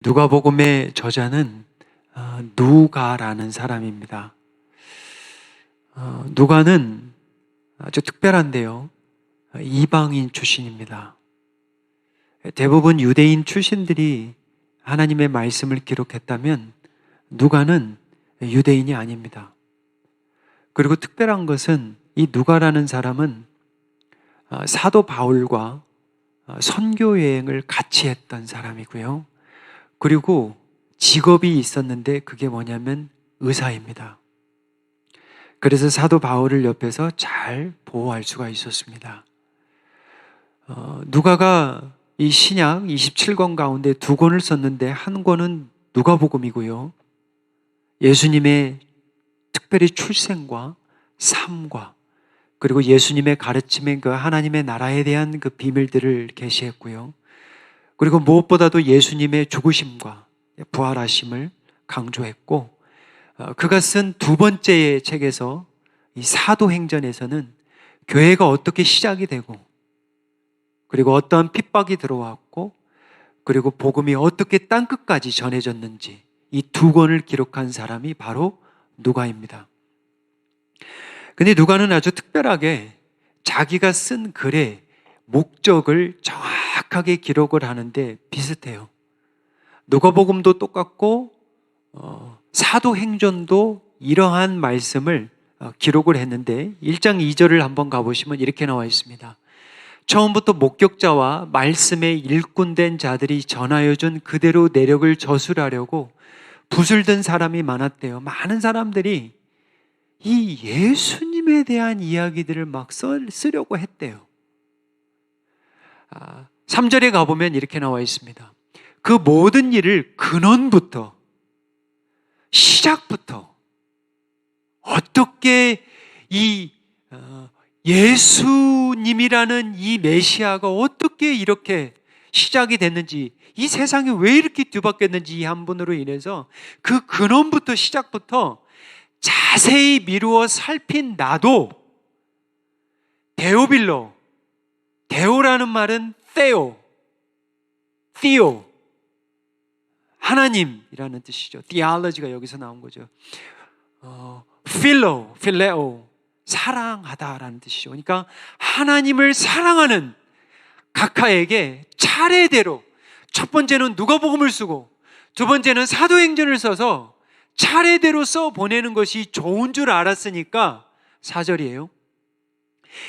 누가복음의 저자는 누가라는 사람입니다. 누가는 아주 특별한데요. 이방인 출신입니다. 대부분 유대인 출신들이 하나님의 말씀을 기록했다면 누가는 유대인이 아닙니다. 그리고 특별한 것은 이 누가라는 사람은 사도 바울과 선교 여행을 같이 했던 사람이고요. 그리고 직업이 있었는데 그게 뭐냐면 의사입니다. 그래서 사도 바울을 옆에서 잘 보호할 수가 있었습니다. 누가가 이 신약 27권 가운데 2권을 썼는데 한 권은 누가복음이고요. 예수님의 특별히 출생과 삶과 그리고 예수님의 가르침의 그 하나님의 나라에 대한 그 비밀들을 계시했고요. 그리고 무엇보다도 예수님의 죽으심과 부활하심을 강조했고, 그가 쓴 2번째의 책에서 이 사도행전에서는 교회가 어떻게 시작이 되고 그리고 어떠한 핍박이 들어왔고 그리고 복음이 어떻게 땅끝까지 전해졌는지 이 2권을 기록한 사람이 바로 누가입니다. 근데 누가는 아주 특별하게 자기가 쓴 글의 목적을 정확하게 기록을 하는데 비슷해요. 누가복음도 똑같고 사도행전도 이러한 말씀을 기록을 했는데 1장 2절을 한번 가보시면 이렇게 나와 있습니다. 처음부터 목격자와 말씀에 일꾼된 자들이 전하여준 그대로 내력을 저술하려고 붓을 든 사람이 많았대요. 많은 사람들이 이 예수님에 대한 이야기들을 막 쓰려고 했대요. 3절에 가보면 이렇게 나와 있습니다. 그 모든 일을 근원부터 시작부터 어떻게 이 예수님이라는 이 메시아가 어떻게 이렇게 시작이 됐는지, 이 세상이 왜 이렇게 뒤바뀌었는지 이 한 분으로 인해서 그 근원부터 시작부터 자세히 미루어 살핀 나도 데오빌로, 데오라는 말은 theo, 하나님이라는 뜻이죠. theology가 여기서 나온 거죠. phileo, 사랑하다라는 뜻이죠. 그러니까 하나님을 사랑하는 각하에게 차례대로, 첫 번째는 누가복음을 쓰고 두 번째는 사도행전을 써서 차례대로 써 보내는 것이 좋은 줄 알았으니까 4절이에요.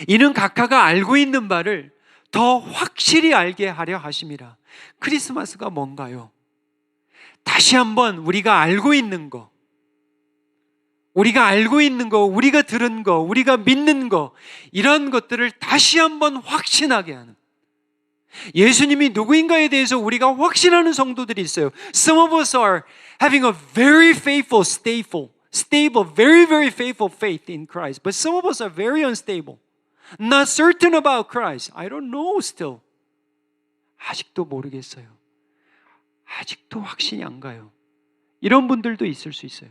이는 각하가 알고 있는 바를 더 확실히 알게 하려 하심이라. 크리스마스가 뭔가요? 다시 한번 우리가 알고 있는 거, 우리가 들은 거, 우리가 믿는 거, 이런 것들을 다시 한번 확신하게 하는, 예수님이 누구인가에 대해서 우리가 확신하는 성도들이 있어요. Some of us are having a very faithful, stable, very, very faithful faith in Christ. But some of us are very unstable. Not certain about Christ. I don't know still. 아직도 모르겠어요. 아직도 확신이 안 가요. 이런 분들도 있을 수 있어요.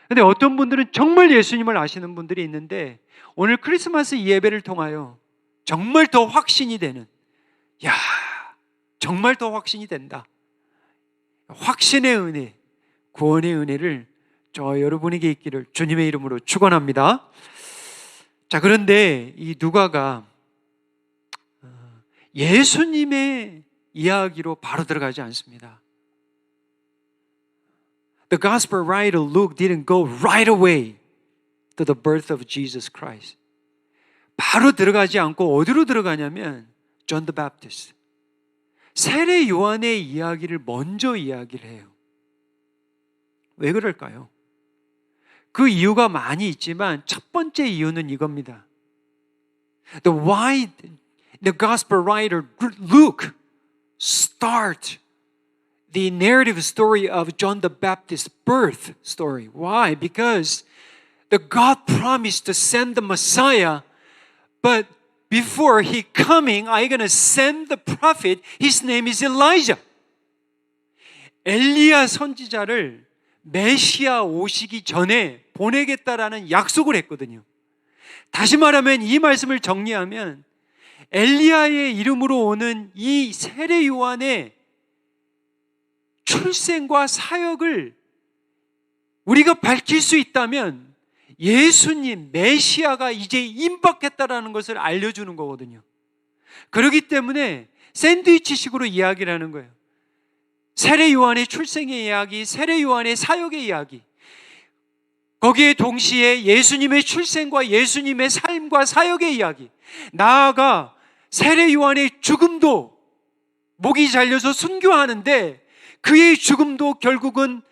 근데 어떤 분들은 정말 예수님을 아시는 분들이 있는데 오늘 크리스마스 예배를 통하여 정말 더 확신이 되는, 야, 정말 더 확신이 된다. 확신의 은혜, 구원의 은혜를 저 여러분에게 있기를 주님의 이름으로 축원합니다. 자, 그런데 이 누가가 예수님의 이야기로 바로 들어가지 않습니다. The gospel writer Luke didn't go right away to the birth of Jesus Christ. 바로 들어가지 않고 어디로 들어가냐면 John the Baptist, 세례 요한의 이야기를 먼저 이야기를 해요. 왜 그럴까요? 그 이유가 많이 있지만 첫 번째 이유는 이겁니다. Why the gospel writer Luke start the narrative story of John the Baptist's birth story. Why? Because the God promised to send the Messiah, but before he coming, I'm going to send the prophet. His name is Elijah. 엘리야 선지자를 메시아 오시기 전에 보내겠다라는 약속을 했거든요. 다시 말하면 이 말씀을 정리하면 엘리야의 이름으로 오는 이 세례 요한의 출생과 사역을 우리가 밝힐 수 있다면 예수님, 메시아가 이제 임박했다라는 것을 알려주는 거거든요. 그렇기 때문에 샌드위치식으로 이야기를 하는 거예요. 세례 요한의 출생의 이야기, 세례 요한의 사역의 이야기, 거기에 동시에 예수님의 출생과 예수님의 삶과 사역의 이야기, 나아가 세례 요한의 죽음도 목이 잘려서 순교하는데 그의 죽음도 결국은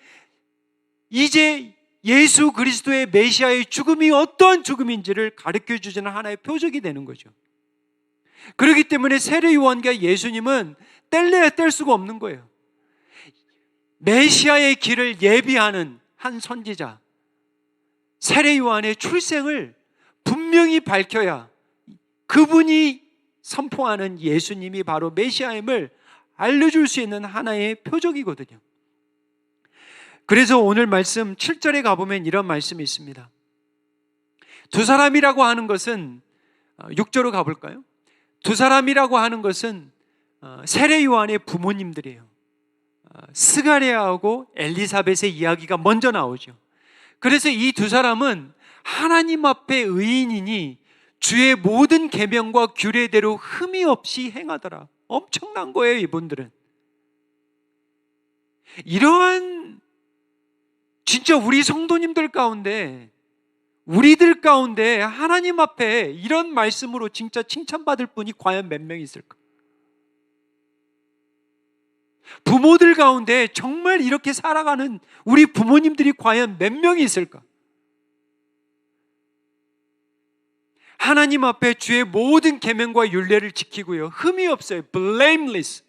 이제 예수 그리스도의 메시아의 죽음이 어떠한 죽음인지를 가르쳐주지는 하나의 표적이 되는 거죠. 그렇기 때문에 세례 요한과 예수님은 뗄래야 뗄 수가 없는 거예요. 메시아의 길을 예비하는 한 선지자, 세례 요한의 출생을 분명히 밝혀야 그분이 선포하는 예수님이 바로 메시아임을 알려줄 수 있는 하나의 표적이거든요. 그래서 오늘 말씀 7절에 가보면 이런 말씀이 있습니다. 두 사람이라고 하는 것은 6절로 가볼까요? 두 사람이라고 하는 것은 세례 요한의 부모님들이에요. 스가랴하고 엘리사벳의 이야기가 먼저 나오죠. 그래서 이 두 사람은 하나님 앞에 의인이니 주의 모든 계명과 규례대로 흠이 없이 행하더라. 엄청난 거예요, 이분들은. 이러한 진짜 우리 성도님들 가운데, 우리들 가운데 하나님 앞에 이런 말씀으로 진짜 칭찬받을 분이 과연 몇 명 있을까? 부모들 가운데 정말 이렇게 살아가는 우리 부모님들이 과연 몇 명이 있을까? 하나님 앞에 주의 모든 계명과 율례를 지키고요, 흠이 없어요. blameless.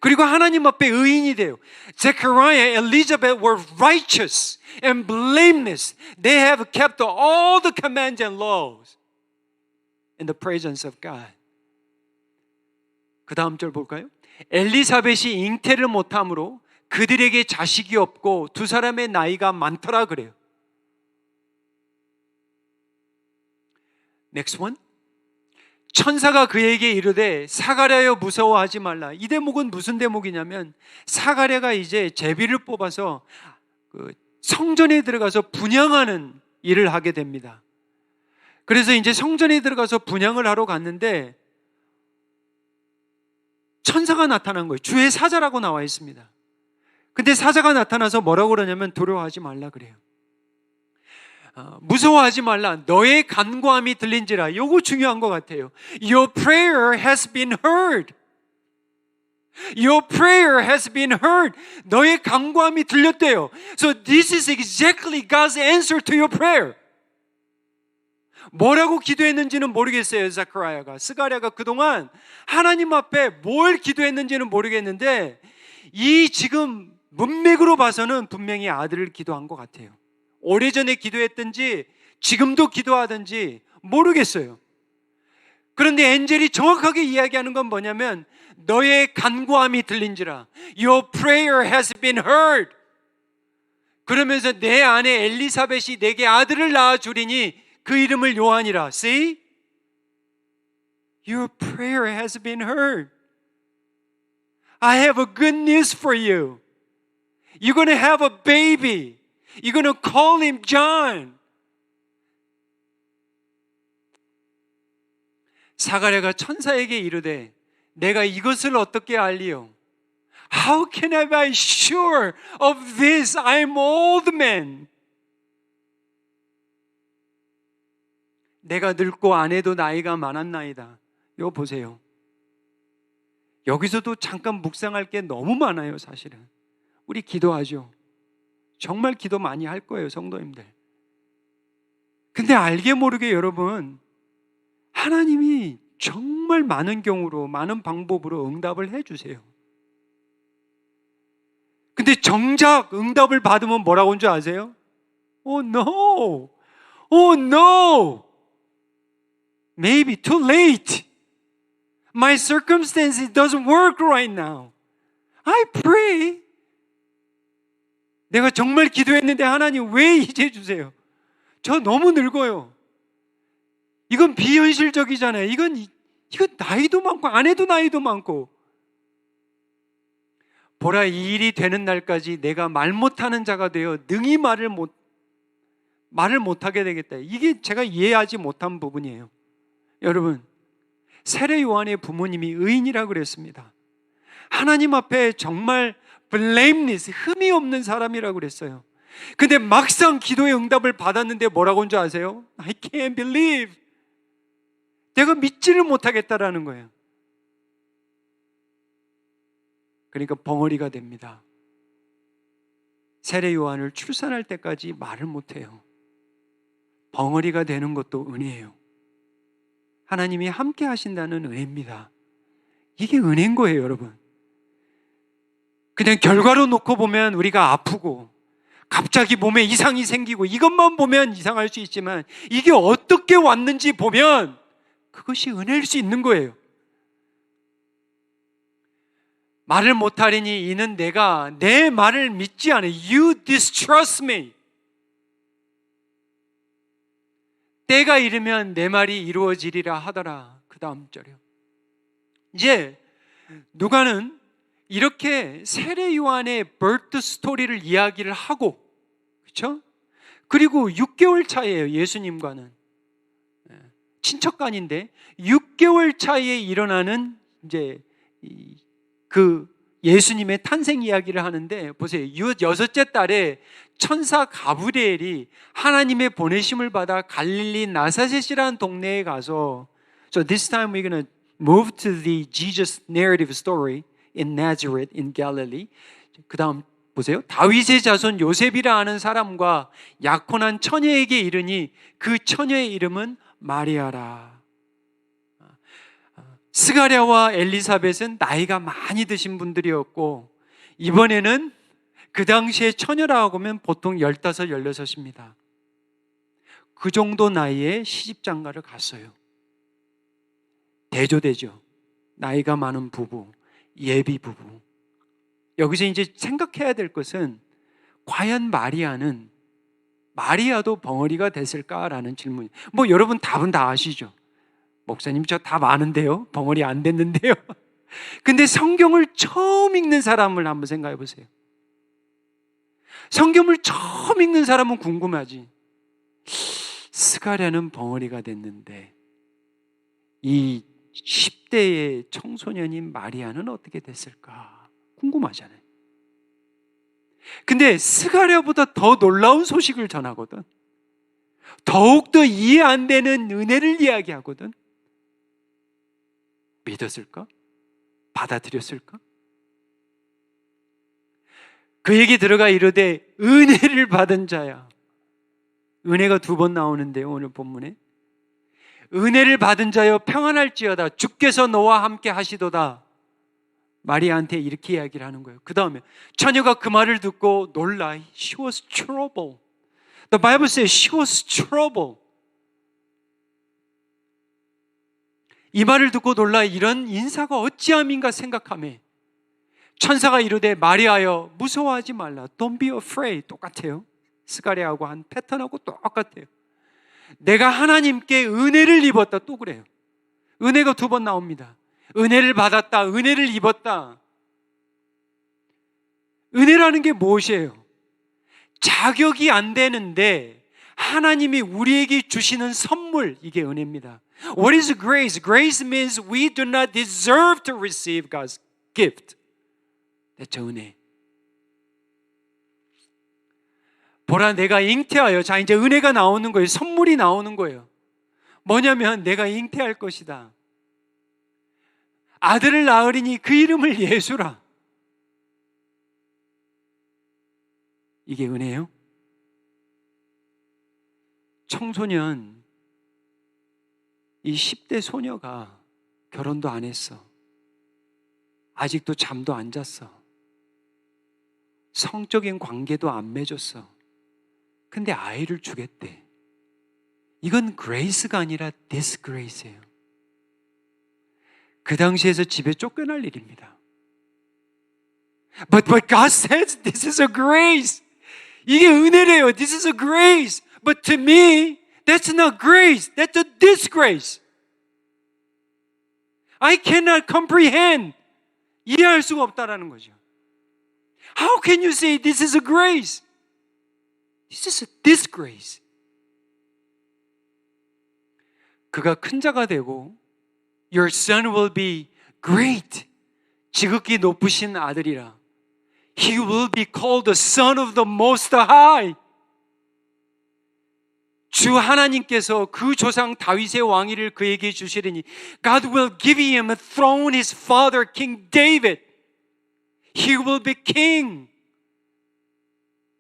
그리고 하나님 앞에 의인이 돼요. Zechariah, Elizabeth were righteous and blameless. They have kept all the commands and laws in the presence of God. 그 다음 절 볼까요? 엘리사벳이 잉태를 못함으로 그들에게 자식이 없고 두 사람의 나이가 많더라 그래요. Next one. 천사가 그에게 이르되 사가랴여 무서워하지 말라. 이 대목은 무슨 대목이냐면 사가랴가 이제 제비를 뽑아서 성전에 들어가서 분향하는 일을 하게 됩니다. 그래서 이제 성전에 들어가서 분향을 하러 갔는데 천사가 나타난 거예요. 주의 사자라고 나와 있습니다. 근데 사자가 나타나서 뭐라고 그러냐면 두려워하지 말라 그래요. 무서워하지 말라. 너의 간구함이 들린지라. 요거 중요한 것 같아요. Your prayer has been heard. Your prayer has been heard. 너의 간구함이 들렸대요. So this is exactly God's answer to your prayer. 뭐라고 기도했는지는 모르겠어요. 스가랴가 그동안 하나님 앞에 뭘 기도했는지는 모르겠는데 이 지금 문맥으로 봐서는 분명히 아들을 기도한 것 같아요. 오래전에 기도했든지 지금도 기도하든지 모르겠어요. 그런데 엔젤이 정확하게 이야기하는 건 뭐냐면 너의 간구함이 들린지라. Your prayer has been heard. 그러면서 내 아내 엘리사벳이 내게 아들을 낳아주리니 그 이름을 요한이라. See? Your prayer has been heard. I have a good news for you. You're going to have a baby. You're going to call him John. 사가랴가 천사에게 이르되 내가 이것을 어떻게 알리요? How can I be sure of this? I'm old man. 내가 늙고 아내도 나이가 많았나이다. 이거 보세요. 여기서도 잠깐 묵상할 게 너무 많아요, 사실은. 우리 기도하죠. 정말 기도 많이 할 거예요, 성도님들. 근데 알게 모르게 여러분, 하나님이 정말 많은 경우로, 많은 방법으로 응답을 해주세요. 근데 정작 응답을 받으면 뭐라고 하는 줄 아세요? Oh no! Oh no! Maybe too late. My circumstances doesn't work right now. I pray. 내가 정말 기도했는데 하나님 왜 이제 주세요? 저 너무 늙어요. 이건 비현실적이잖아요. 이건 나이도 많고 아내도 나이도 많고. 보라, 이 일이 되는 날까지 내가 말 못하는 자가 되어 능히 말을 못하게 되겠다. 이게 제가 이해하지 못한 부분이에요. 여러분, 세례 요한의 부모님이 의인이라고 그랬습니다. 하나님 앞에 정말 blameless, 흠이 없는 사람이라고 그랬어요. 근데 막상 기도의 응답을 받았는데 뭐라고 한 줄 아세요? I can't believe. 내가 믿지를 못하겠다라는 거예요. 그러니까 벙어리가 됩니다. 세례 요한을 출산할 때까지 말을 못해요. 벙어리가 되는 것도 은혜예요. 하나님이 함께 하신다는 은혜입니다. 이게 은혜인 거예요, 여러분. 그냥 결과로 놓고 보면 우리가 아프고 갑자기 몸에 이상이 생기고 이것만 보면 이상할 수 있지만 이게 어떻게 왔는지 보면 그것이 은혜일 수 있는 거예요. 말을 못하리니 이는 내가 내 말을 믿지 않아. You distrust me. 때가 이르면 내 말이 이루어지리라 하더라. 그 다음 절이요. 이제 누가는 이렇게 세례 요한의 birth 스토리를 이야기를 하고, 그렇죠? 그리고 6개월 차이에요. 예수님과는 친척간인데 6개월 차이에 일어나는 이제 그 예수님의 탄생 이야기를 하는데, 보세요. 여섯째 달에 천사 가브리엘이 하나님의 보내심을 받아 갈릴리 나사렛이라는 동네에 가서, So this time we're going to move to the Jesus narrative story in Nazareth in Galilee. 그 다음 보세요. 다윗의 자손 요셉이라 하는 사람과 약혼한 처녀에게 이르니 그 처녀의 이름은 마리아라. 스가랴와 엘리사벳은 나이가 많이 드신 분들이었고, 이번에는 그 당시에 처녀라고 하면 보통 15, 16입니다. 그 정도 나이에 시집장가를 갔어요. 대조되죠. 나이가 많은 부부, 예비 부부. 여기서 이제 생각해야 될 것은 과연 마리아도 벙어리가 됐을까라는 질문. 뭐 여러분 답은 다 아시죠? 목사님 저 답 아는데요. 벙어리 안 됐는데요. 근데 성경을 처음 읽는 사람을 한번 생각해 보세요. 성경을 처음 읽는 사람은 궁금하지. 스가랴는 벙어리가 됐는데 이 10대의 청소년인 마리아는 어떻게 됐을까 궁금하잖아요. 근데 스가랴보다 더 놀라운 소식을 전하거든. 더욱더 이해 안 되는 은혜를 이야기하거든. 믿었을까? 받아들였을까? 그에게 들어가 이르되 은혜를 받은 자야. 은혜가 2번 나오는데요, 오늘 본문에. 은혜를 받은 자여 평안할지어다. 주께서 너와 함께 하시도다. 마리아한테 이렇게 이야기를 하는 거예요. 그 다음에 처녀가 그 말을 듣고 놀라. She was troubled. The Bible says she was troubled. 이 말을 듣고 놀라 이런 인사가 어찌함인가 생각하며 천사가 이르되 마리아여 무서워하지 말라. Don't be afraid. 똑같아요. 스가랴하고 한 패턴하고 똑같아요. 내가 하나님께 은혜를 입었다. 또 그래요. 은혜가 2번 나옵니다. 은혜를 받았다. 은혜를 입었다. 은혜라는 게 무엇이에요? 자격이 안 되는데 하나님이 우리에게 주시는 선물, 이게 은혜입니다. What is grace? Grace means we do not deserve to receive God's gift. 대체 은혜. 보라 내가 잉태하여. 자, 이제 은혜가 나오는 거예요. 선물이 나오는 거예요. 뭐냐면 내가 잉태할 것이다. 아들을 낳으리니 그 이름을 예수라. 이게 은혜예요? 청소년, 이 10대 소녀가 결혼도 안 했어. 아직도 잠도 안 잤어. 성적인 관계도 안 맺었어. 근데 아이를 주겠대. 이건 그레이스가 아니라 디스그레이스예요. 그 당시에서 집에 쫓겨날 일입니다. But God says this is a grace. 이게 은혜래요. This is a grace. But to me, that's not grace. That's a disgrace. I cannot comprehend. 이해할 수가 없다라는 거죠. How can you say this is a grace? This is a disgrace. 그가 큰 자가 되고 Your son will be great. 지극히 높으신 아들이라. He will be called the Son of the Most High. 주 하나님께서 그 조상 다윗의 왕위를 그에게 주시리니 God will give him a throne his father King David. He will be king.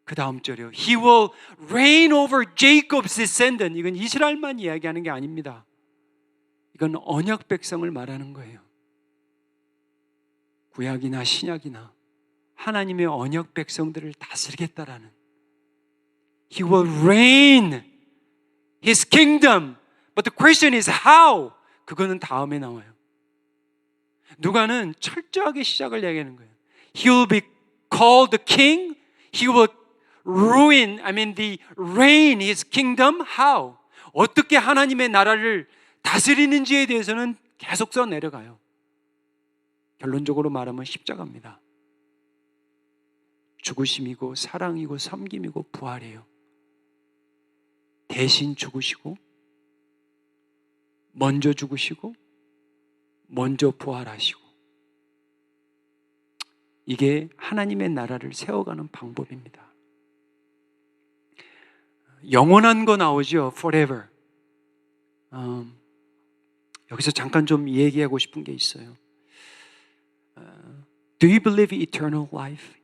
그 다음 절이요. He will reign over Jacob's descendant. 이건 이스라엘만 이야기하는 게 아닙니다. 이건 언약 백성을 말하는 거예요. 구약이나 신약이나 하나님의 언약 백성들을 다스리겠다라는. He will reign His kingdom. But the question is how? 그거는 다음에 나와요. 누가는 철저하게 시작을 얘기하는 거예요. He will be called the king. He will reign his kingdom. How? 어떻게 하나님의 나라를 다스리는지에 대해서는 계속 써 내려가요. 결론적으로 말하면 십자가입니다. 죽으심이고 사랑이고 섬김이고 부활이에요. 대신 죽으시고 먼저 죽으시고 먼저 부활하시고 이게 하나님의 나라를 세워가는 방법입니다. 영원한 거 나오죠. Forever. 여기서 잠깐 좀 얘기하고 싶은 게 있어요. Do you believe eternal life?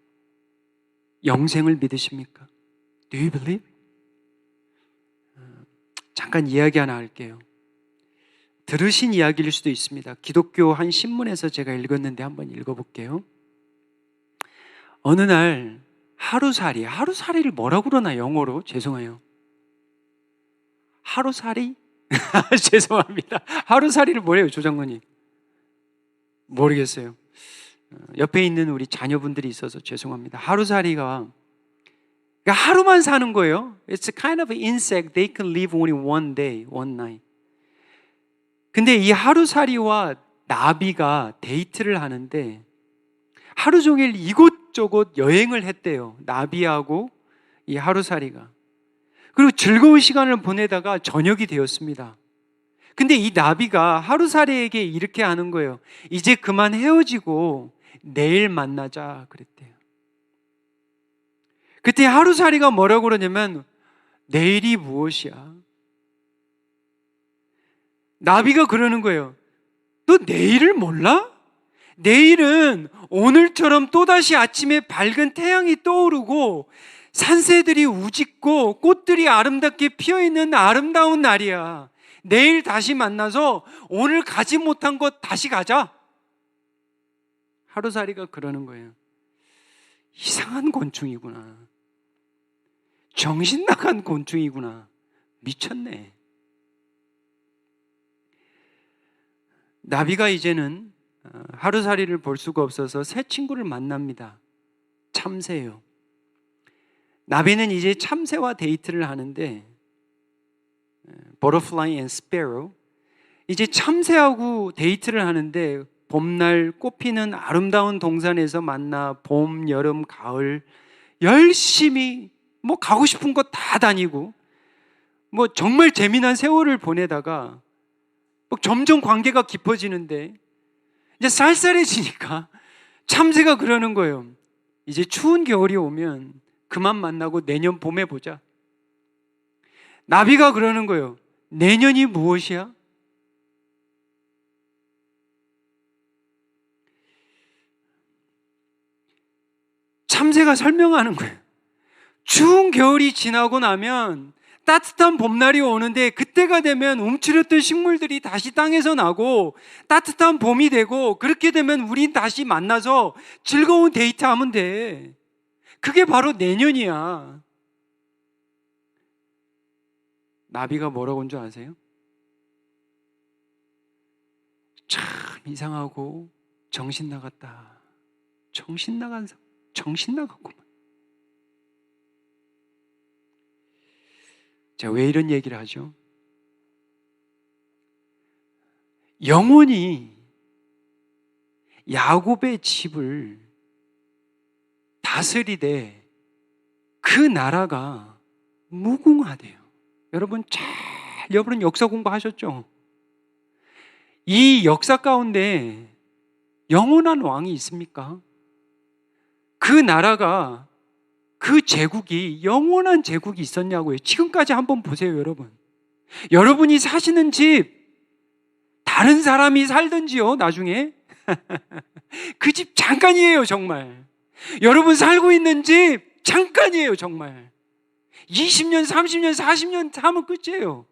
영생을 믿으십니까? Do you believe? 잠깐 이야기 하나 할게요. 들으신 이야기일 수도 있습니다. 기독교 한 신문에서 제가 읽었는데 한번 읽어볼게요. 어느 날 하루살이를 뭐라고 그러나 영어로? 죄송해요. 하루살이? 죄송합니다. 하루살이를 뭐래요, 조장로님? 모르겠어요. 옆에 있는 우리 자녀분들이 있어서 죄송합니다. 하루살이가 그러니까 하루만 사는 거예요. It's a kind of insect. They can live only one day, one night. 근데 이 하루살이와 나비가 데이트를 하는데 하루 종일 이곳저곳 여행을 했대요. 나비하고 이 하루살이가. 그리고 즐거운 시간을 보내다가 저녁이 되었습니다. 근데 이 나비가 하루살이에게 이렇게 하는 거예요. 이제 그만 헤어지고 내일 만나자 그랬대요. 그때 하루살이가 뭐라고 그러냐면 내일이 무엇이야? 나비가 그러는 거예요. 너 내일을 몰라? 내일은 오늘처럼 또다시 아침에 밝은 태양이 떠오르고 산새들이 우짖고 꽃들이 아름답게 피어있는 아름다운 날이야. 내일 다시 만나서 오늘 가지 못한 것 다시 가자. 하루살이가 그러는 거예요. 이상한 곤충이구나. 정신 나간 곤충이구나. 미쳤네. 나비가 이제는 하루살이를 볼 수가 없어서 새 친구를 만납니다. 참새예요. 나비는 이제 참새와 데이트를 하는데 Butterfly and Sparrow 이제 참새하고 데이트를 하는데 봄날 꽃피는 아름다운 동산에서 만나 봄, 여름, 가을 열심히 뭐 가고 싶은 곳 다 다니고 뭐 정말 재미난 세월을 보내다가 점점 관계가 깊어지는데 이제 쌀쌀해지니까 참새가 그러는 거예요. 이제 추운 겨울이 오면 그만 만나고 내년 봄에 보자. 나비가 그러는 거예요. 내년이 무엇이야? 참새가 설명하는 거예요. 추운 겨울이 지나고 나면 따뜻한 봄날이 오는데 그때가 되면 움츠렸던 식물들이 다시 땅에서 나고 따뜻한 봄이 되고 그렇게 되면 우린 다시 만나서 즐거운 데이트하면 돼. 그게 바로 내년이야. 나비가 뭐라고 한 줄 아세요? 참 이상하고 정신 나갔다. 정신 나갔구만. 자, 왜 이런 얘기를 하죠? 영혼이 야곱의 집을 다스리되 그 나라가 무궁하대요. 여러분 역사 공부하셨죠? 이 역사 가운데 영원한 왕이 있습니까? 그 나라가, 그 제국이 영원한 제국이 있었냐고요. 지금까지 한번 보세요, 여러분. 여러분이 사시는 집, 다른 사람이 살든지요, 나중에. 그 집 잠깐이에요, 정말. 여러분 살고 있는 집 잠깐이에요, 정말. 20년, 30년, 40년 하면 끝이에요.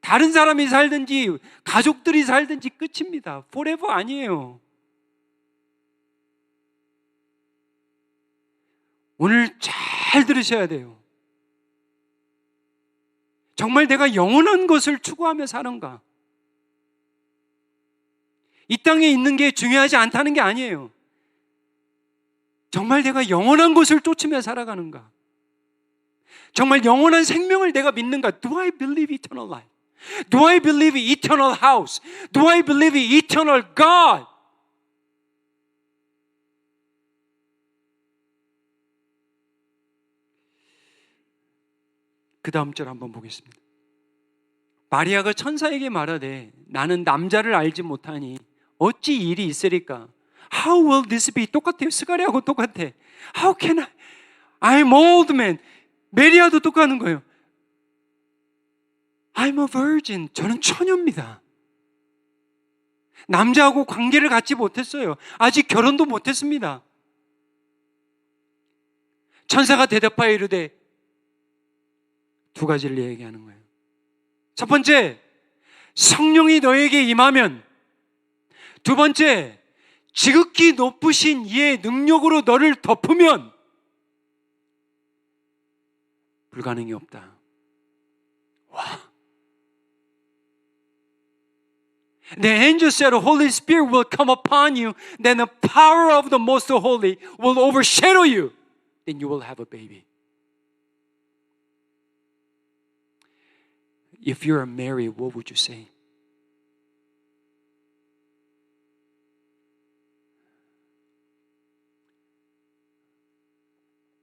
다른 사람이 살든지 가족들이 살든지 끝입니다. forever 아니에요. 오늘 잘 들으셔야 돼요. 정말 내가 영원한 것을 추구하며 사는가? 이 땅에 있는 게 중요하지 않다는 게 아니에요. 정말 내가 영원한 것을 쫓으며 살아가는가? 정말 영원한 생명을 내가 믿는가? Do I believe eternal life? Do I believe eternal house? Do I believe eternal God? 그 다음 절 한번 보겠습니다. 마리아가 천사에게 말하되 나는 남자를 알지 못하니 어찌 일이 있으리까? How will this be? 똑같아요. 스가랴하고 똑같아. How can I'm old man. 메리아도 똑같은 거예요. I'm a virgin. 저는 처녀입니다. 남자하고 관계를 갖지 못했어요. 아직 결혼도 못했습니다. 천사가 대답하여 이르되 두 가지를 얘기하는 거예요. 첫 번째, 성령이 너에게 임하면, 두 번째, 지극히 높으신 이의 능력으로 너를 덮으면 불가능이 없다. 와. The angel said, Holy Spirit will come upon you, then the power of the Most Holy will overshadow you. Then you will have a baby. If you're Mary, what would you say?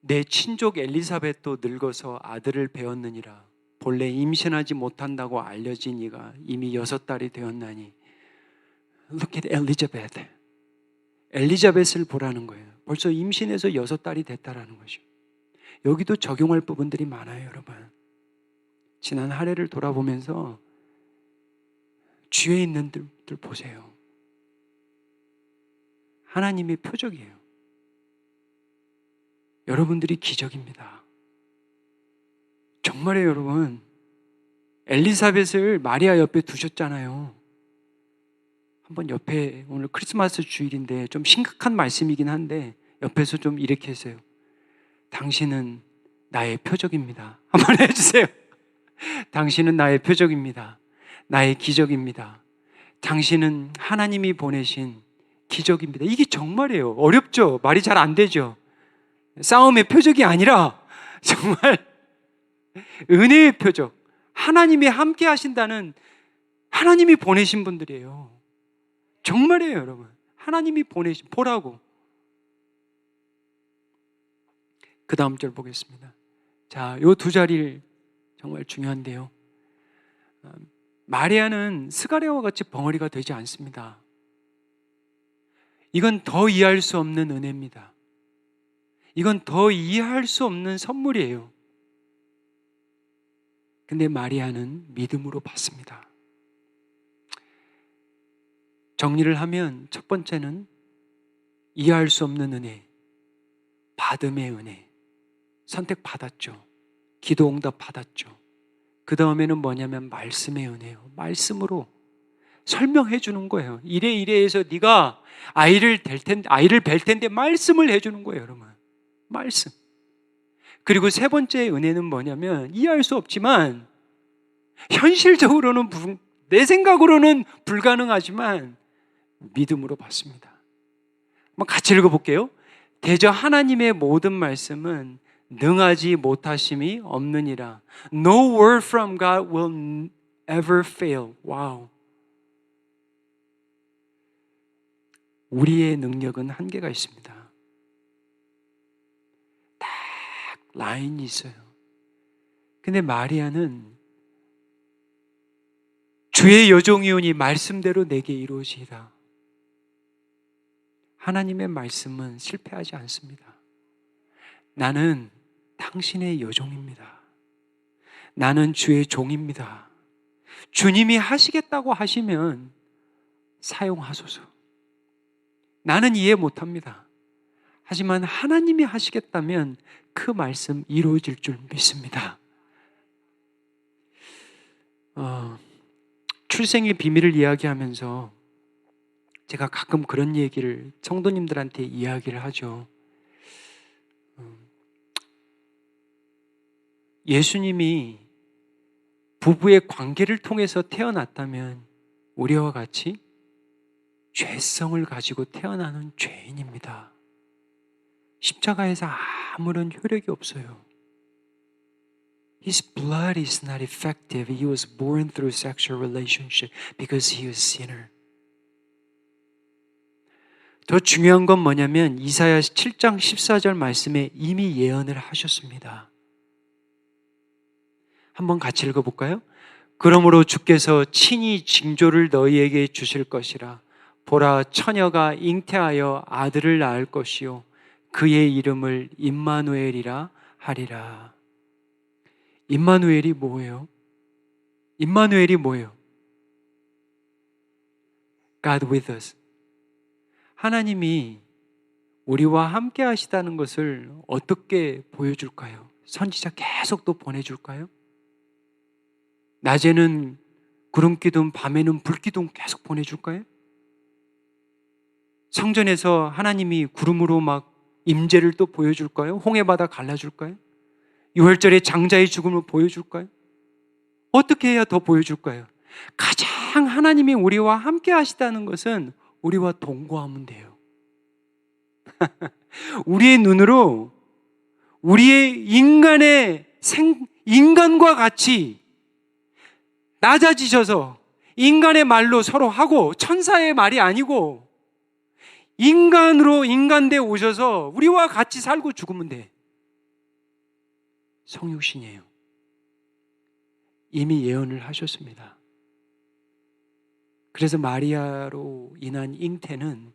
내 친족 엘리사벳도 늙어서 아들을 배었느니라. 본래 임신하지 못한다고 알려진 이가 이미 6달이 되었나니. Look at Elizabeth. 엘리자벳을 보라는 거예요. 벌써 임신해서 6달이 됐다라는 것이죠. 여기도 적용할 부분들이 많아요, 여러분. 지난 한 해를 돌아보면서 주위에 있는 분들 보세요. 하나님의 표적이에요. 여러분들이 기적입니다. 정말이에요, 여러분. 엘리사벳을 마리아 옆에 두셨잖아요. 한번 옆에, 오늘 크리스마스 주일인데 좀 심각한 말씀이긴 한데 옆에서 좀 이렇게 했어요. 당신은 나의 표적입니다. 한번 해주세요. 당신은 나의 표적입니다. 나의 기적입니다. 당신은 하나님이 보내신 기적입니다. 이게 정말이에요. 어렵죠? 말이 잘 안 되죠? 싸움의 표적이 아니라 정말 은혜의 표적. 하나님이 함께 하신다는, 하나님이 보내신 분들이에요. 정말이에요, 여러분. 하나님이 보내신, 보라고. 그 다음 절 보겠습니다. 자, 요 두 자리 정말 중요한데요. 마리아는 스가랴와 같이 벙어리가 되지 않습니다. 이건 더 이해할 수 없는 은혜입니다. 이건 더 이해할 수 없는 선물이에요. 근데 마리아는 믿음으로 받습니다. 정리를 하면 첫 번째는 이해할 수 없는 은혜, 받음의 은혜. 선택받았죠. 기도 응답 받았죠. 그 다음에는 뭐냐면 말씀의 은혜예요. 말씀으로 설명해 주는 거예요. 이래 해서 네가 아이를 뵐 텐데 말씀을 해주는 거예요, 여러분. 말씀. 그리고 세 번째 은혜는 뭐냐면 이해할 수 없지만 현실적으로는 내 생각으로는 불가능하지만 믿음으로 받습니다. 한번 같이 읽어볼게요. 대저 하나님의 모든 말씀은 능하지 못하심이 없느니라. No word from God will ever fail. 와우. 우리의 능력은 한계가 있습니다. 라인이 있어요. 근데 마리아는 주의 여종이오니 말씀대로 내게 이루어지이다. 하나님의 말씀은 실패하지 않습니다. 나는 당신의 여종입니다. 나는 주의 종입니다. 주님이 하시겠다고 하시면 사용하소서. 나는 이해 못합니다. 하지만 하나님이 하시겠다면 그 말씀 이루어질 줄 믿습니다. 출생의 비밀을 이야기하면서 제가 가끔 그런 얘기를 성도님들한테 이야기를 하죠. 예수님이 부부의 관계를 통해서 태어났다면 우리와 같이 죄성을 가지고 태어나는 죄인입니다. 십자가에서 아무런 효력이 없어요. His blood is not effective. He was born through sexual relationship because he was a sinner. 더 중요한 건 뭐냐면 이사야 7장 14절 말씀에 이미 예언을 하셨습니다. 한번 같이 읽어볼까요? 그러므로 주께서 친히 징조를 너희에게 주실 것이라. 보라, 처녀가 잉태하여 아들을 낳을 것이요 그의 이름을 임마누엘이라 하리라. 임마누엘이 뭐예요? 임마누엘이 뭐예요? God with us. 하나님이 우리와 함께 하시다는 것을 어떻게 보여줄까요? 선지자 계속 또 보내줄까요? 낮에는 구름기둥, 밤에는 불기둥 계속 보내줄까요? 성전에서 하나님이 구름으로 막 임재를 또 보여줄까요? 홍해바다 갈라줄까요? 유월절에 장자의 죽음을 보여줄까요? 어떻게 해야 더 보여줄까요? 가장 하나님이 우리와 함께 하시다는 것은 우리와 동거하면 돼요. 우리의 눈으로 우리의 인간과 같이 낮아지셔서 인간의 말로 서로 하고 천사의 말이 아니고 인간으로 인간대에 오셔서 우리와 같이 살고 죽으면 돼. 성육신이에요. 이미 예언을 하셨습니다. 그래서 마리아로 인한 잉태는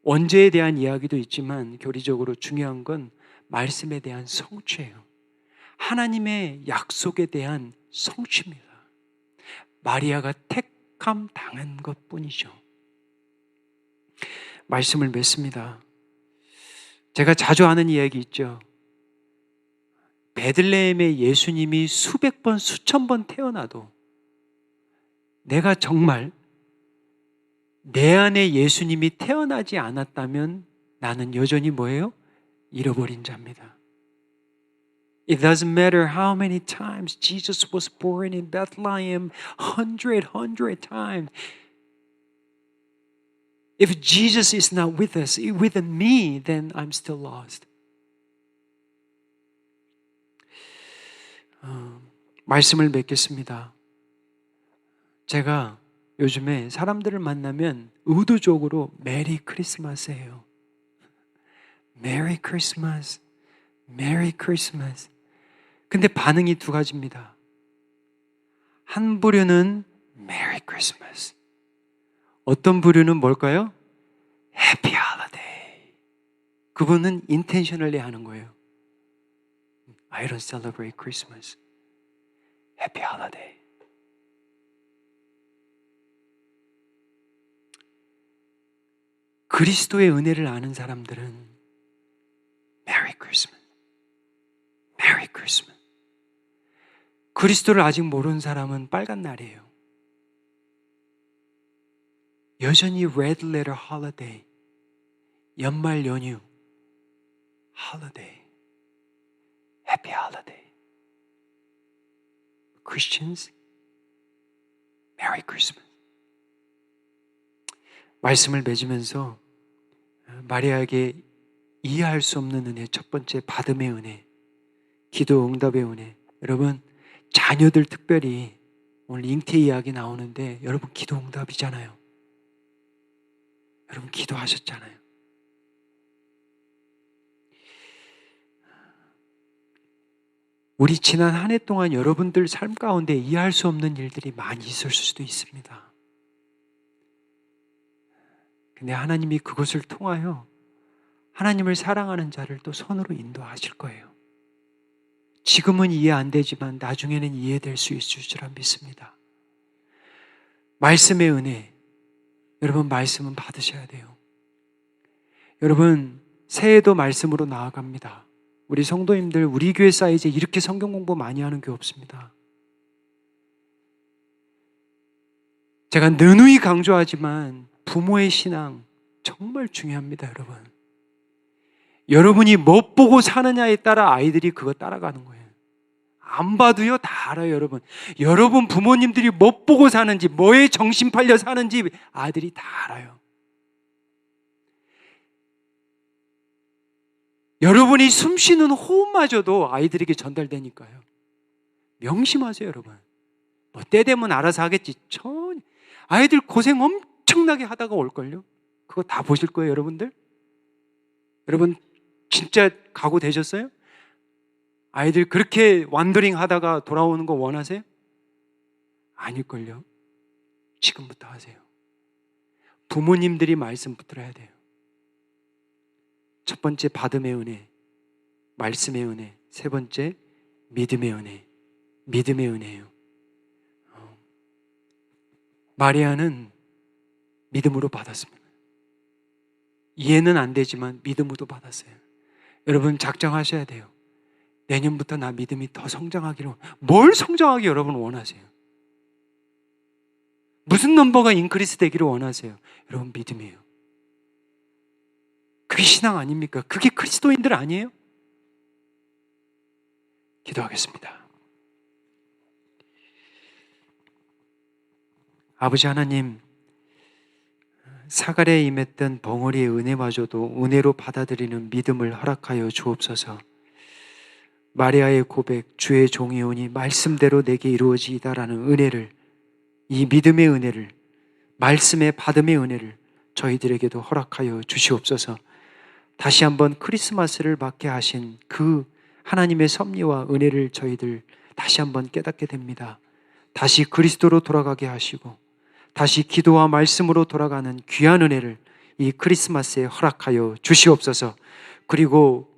원죄에 대한 이야기도 있지만 교리적으로 중요한 건 말씀에 대한 성취예요. 하나님의 약속에 대한 성취입니다. 마리아가 택함 당한 것뿐이죠. 말씀을 맺습니다. 제가 자주 하는 이야기 있죠. 베들레헴에 예수님이 수백 번, 수천 번 태어나도 내가 정말 내 안에 예수님이 태어나지 않았다면 나는 여전히 뭐예요? 잃어버린 자입니다. It doesn't matter how many times Jesus was born in Bethlehem, 100 times. If Jesus is not with us, with me, then I'm still lost. 말씀을 맺겠습니다. 제가 요즘에 사람들을 만나면 의도적으로 메리 크리스마스예요. 메리 크리스마스, 메리 크리스마스. 근데 반응이 두 가지입니다. 한 부류는 메리 크리스마스. 어떤 부류는 뭘까요? 해피 홀리데이. 그분은 인텐셔널리 하는 거예요. I don't celebrate Christmas. Happy holiday. 그리스도의 은혜를 아는 사람들은 Merry Christmas. Merry Christmas. 그리스도를 아직 모르는 사람은 빨간 날이에요. 여전히 Red Letter Holiday. 연말 연휴. Holiday. Happy holiday. Christians, Merry Christmas. 말씀을 맺으면서 마리아에게 이해할 수 없는 은혜, 첫 번째 받음의 은혜, 기도 응답의 은혜. 여러분, 자녀들 특별히 오늘 잉태 이야기 나오는데 여러분 기도 응답이잖아요. 여러분 기도하셨잖아요. 우리 지난 한 해 동안 여러분들 삶 가운데 이해할 수 없는 일들이 많이 있을 수도 있습니다. 근데 하나님이 그것을 통하여 하나님을 사랑하는 자를 또 선으로 인도하실 거예요. 지금은 이해 안 되지만 나중에는 이해될 수 있을 줄 믿습니다. 말씀의 은혜, 여러분 말씀은 받으셔야 돼요. 여러분 새해도 말씀으로 나아갑니다. 우리 성도님들, 우리 교회 사이즈에 이렇게 성경 공부 많이 하는 교회 없습니다. 제가 느누이 강조하지만 부모의 신앙 정말 중요합니다, 여러분. 여러분이 못 보고 사느냐에 따라 아이들이 그거 따라가는 거예요. 안 봐도요, 다 알아요, 여러분. 여러분 부모님들이 못 보고 사는지, 뭐에 정신 팔려 사는지 아들이 다 알아요. 여러분이 숨 쉬는 호흡마저도 아이들에게 전달되니까요. 명심하세요, 여러분. 뭐 때 되면 알아서 하겠지. 아이들 고생 엄청나게 하다가 올걸요. 그거 다 보실 거예요, 여러분들. 여러분 진짜 각오 되셨어요? 아이들 그렇게 완더링 하다가 돌아오는 거 원하세요? 아닐걸요. 지금부터 하세요. 부모님들이 말씀 붙들어야 돼요. 첫 번째 받음의 은혜, 말씀의 은혜. 세 번째 믿음의 은혜, 믿음의 은혜예요. 마리아는 믿음으로 받았습니다. 이해는 안 되지만 믿음으로 받았어요. 여러분 작정하셔야 돼요. 내년부터 나 믿음이 더 성장하기로. 뭘 성장하기 여러분 원하세요? 무슨 넘버가 인크리스 되기를 원하세요? 여러분 믿음이에요. 그게 신앙 아닙니까? 그게 그리스도인들 아니에요? 기도하겠습니다. 아버지 하나님, 사갈에 임했던 벙어리의 은혜마저도 은혜로 받아들이는 믿음을 허락하여 주옵소서. 마리아의 고백, 주의 종이 오니 말씀대로 내게 이루어지이다라는 은혜를, 이 믿음의 은혜를, 말씀의 받음의 은혜를 저희들에게도 허락하여 주시옵소서. 다시 한번 크리스마스를 맞게 하신 그 하나님의 섭리와 은혜를 저희들 다시 한번 깨닫게 됩니다. 다시 그리스도로 돌아가게 하시고 다시 기도와 말씀으로 돌아가는 귀한 은혜를 이 크리스마스에 허락하여 주시옵소서. 그리고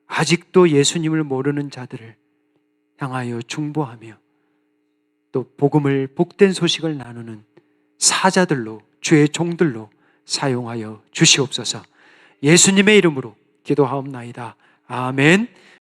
아직도 예수님을 모르는 자들을 향하여 중보하며 또 복음을, 복된 소식을 나누는 사자들로, 주의 종들로 사용하여 주시옵소서. 예수님의 이름으로 기도하옵나이다. 아멘.